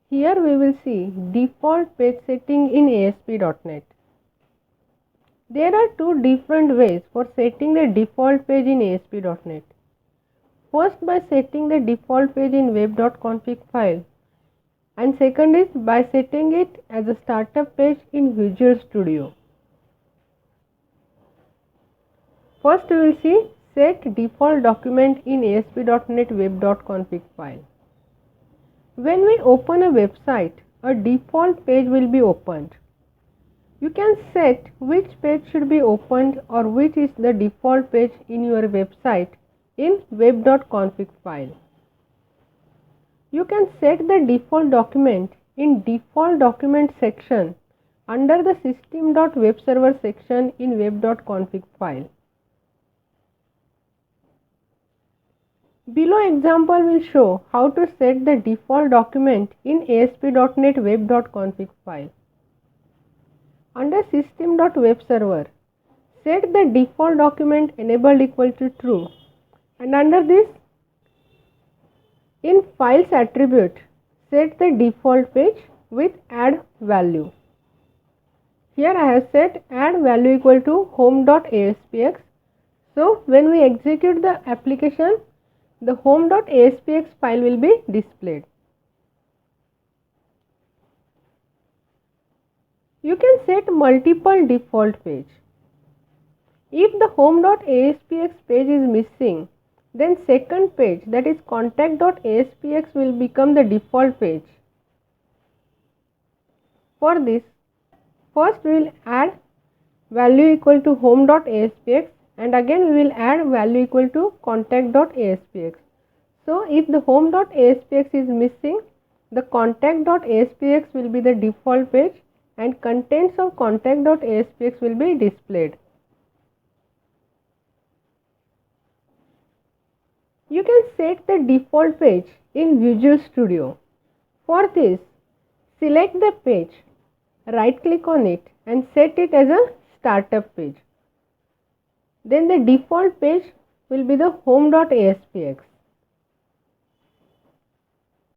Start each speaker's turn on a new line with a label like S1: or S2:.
S1: Here we will see default page setting in ASP.NET. There are two different ways for setting the default page in ASP.NET. First, by setting the default page in web.config file, and second is by setting it as a startup page in Visual Studio. First we will see set default document in ASP.NET web.config file. When we open a website, a default page will be opened. You can set which page should be opened or which is the default page in your website in web.config file. You can set the default document in default document section under the system.webserver section in web.config file. Below example will show how to set the default document in ASP.NET web.config file. Under system.webserver, set the default document enabled equal to true, and under this, in files attribute, set the default page with add value. Here I have set add value equal to home.aspx. So when we execute the application, the home.aspx file will be displayed. You can set multiple default page. If the home.aspx page is missing, then second page, that is contact.aspx, will become the default page. For this, first we will add value equal to home.aspx, and again we will add value equal to contact.aspx. So if the home.aspx is missing, the contact.aspx will be the default page and contents of contact.aspx will be displayed. You can set the default page in Visual Studio. For this, select the page, right click on it and set it as a startup page. Then the default page will be the home.aspx.